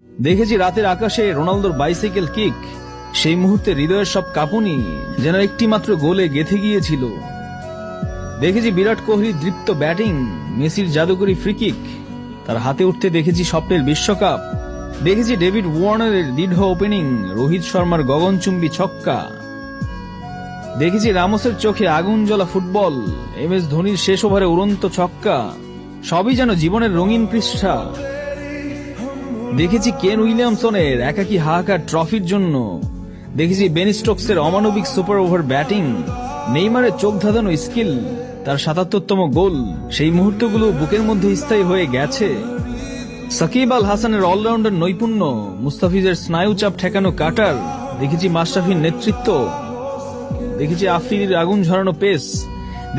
দেখেছি রাতের আকাশে রোনালদোর বাইসাইকেল কিক, সেই মুহূর্তে হৃদয়ের সব কাঁপুনি যেন একটি মাত্র গোলে গেঁথে গিয়েছিল। দেখেছি বিরাট কোহলির দৃপ্ত ব্যাটিং, মেসির জাদুকরী ফ্রি কিক তার হাতে উঠতে দেখেছি স্বপ্নের বিশ্বকাপ। দেখেছি ডেভিড ওয়ার্নারের দৃঢ় ওপেনিং, রোহিত শর্মার গগনচুম্বী ছক্কা। দেখেছি রামোসের চোখে আগুন জ্বলা ফুটবল, MS ধোনির শেষ ওভারে উড়ন্ত ছক্কা। সবই যেন জীবনের রঙিন পৃষ্ঠা। দেখেছি কেন উইলিয়ামসনের একাকী হাহাকার ট্রফির জন্য। দেখেছি বেন স্টোকসের অমানবিক সুপার ওভার ব্যাটিং, নেইমারের চোখ ধাঁধানো স্কিল, তার ৭৭তম গোল, সেই মুহূর্তগুলো বুকের মধ্যে স্থায়ী হয়ে গেছে। সাকিব আল হাসানের অলরাউন্ডার নৈপুণ্য, মুস্তাফিজের স্নায়ুচাপ ঠেকানো কাটার। দেখেছি মাশরাফির নেতৃত্ব, দেখেছি আফ্রিদির আগুন ঝরানো পেস,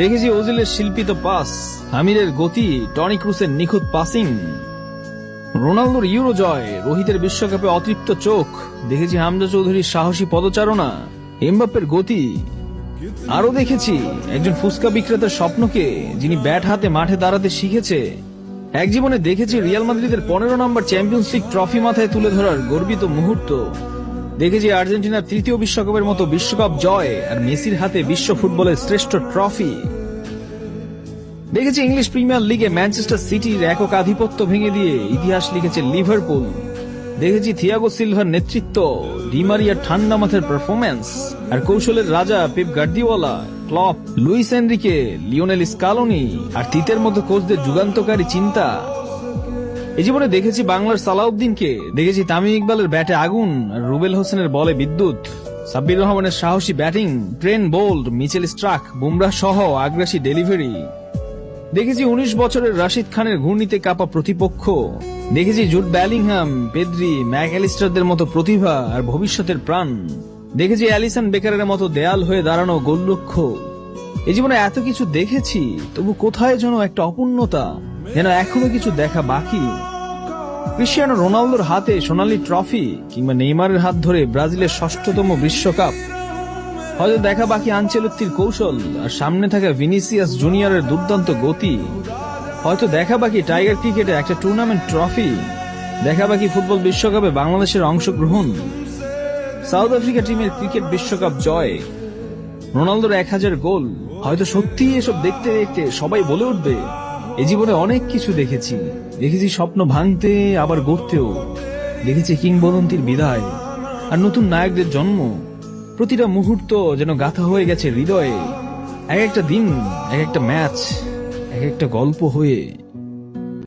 দেখেছি ওজিলের শিল্পিত পাস, আমিরের গতি, টনি ক্রুসের নিখুঁত পাসিং। রোনালদোর ইউরো জয়, রোহিতের বিশ্বকাপে অতৃপ্ত চোখ, দেখেছি হামজা চৌধুরীর সাহসী পদচারণা, এমবাপ্পের গতি। আরো দেখেছি একজন ফুচকা বিক্রেতার স্বপ্নকে, যিনি ব্যাট হাতে মাঠে দাঁড়াতে শিখেছে। এক জীবনে দেখেছি রিয়াল মাদ্রিদের 15 নম্বর চ্যাম্পিয়ন্স লিগ ট্রফি মাথায় তুলে ধরার গর্বিত মুহূর্ত। দেখেছি আর্জেন্টিনার ৩য় বিশ্বকাপের মতো বিশ্বকাপ জয়, আর মেসির হাতে বিশ্ব ফুটবলের শ্রেষ্ঠ ট্রফি। দেখেছি ইংলিশ প্রিমিয়ার লিগে ম্যানচেস্টার সিটির একক আধিপত্য ভেঙে দিয়ে ইতিহাস লিখেছে লিভারপুল। দেখেছি থিয়াগো সিলভার নেতৃত্ব, ডি মারিয়ার ঠান্ডা মাথার পারফরম্যান্স, আর কৌশলের রাজা Pep Guardiola, Klopp, Luis Enrique, Lionel Scaloni আর তিতের মতো কোচদের যুগান্তকারী চিন্তা। এই জীবনে দেখেছি বাংলার সালাউদ্দিনকে, দেখেছি তামিম ইকবালের ব্যাটে আগুন আর রুবেল হোসেনের বলে বিদ্যুৎ, সাব্বির রহমানের সাহসী batting, Trent Boult, Mitchell Starc, Bumrah সহ আগ্রাসী ডেলিভারি। দেখেছি 19 বছরের রাশিদ খানের ঘূর্ণিতে কাঁপা প্রতিপক্ষ। দেখেছি জুড বেলিংহাম, পেদ্রি, ম্যাকঅ্যালিস্টারদের মতো প্রতিভা আর ভবিষ্যতের প্রাণ। দেখেছি অ্যালিসন বেকারের মতো দেয়াল হয়ে দাঁড়ানো গোলরক্ষক। এই জীবনে এত কিছু দেখেছি, তবু কোথায় যেন একটা অপূর্ণতা, যেন এখনো কিছু দেখা বাকি। ক্রিশ্চিয়ানো রোনালদোর হাতে সোনালী ট্রফি, কিংবা নেইমারের হাত ধরে ব্রাজিলের ৬ষ্ঠতম বিশ্বকাপ। হয়তো দেখা বাকি আনচেলত্তির কৌশল, আর সামনে থাকা ভিনিসিয়াস জুনিয়রের দুর্দান্ত গতি। হয়তো দেখা বাকি টাইগার ক্রিকেটে একটা টুর্নামেন্ট ট্রফি, দেখা বাকি ফুটবল বিশ্বকাপে বাংলাদেশের অংশগ্রহণ, সাউথ আফ্রিকা টিমের ক্রিকেট বিশ্বকাপ জয়, রোনালদোর ১০০০ গোল। হয়তো সত্যি এসব দেখতে দেখতে সবাই বলে উঠবে, এ জীবনে অনেক কিছু দেখেছি। দেখেছি স্বপ্ন ভাঙতে আবার গড়তেও, দেখেছি কিংবদন্তির বিদায় আর নতুন নায়কদের জন্ম। প্রতিটা মুহূর্ত যেন গাঁথা হয়ে গেছে হৃদয়ে, এক একটা দিন, এক একটা ম্যাচ, এক একটা গল্প হয়ে।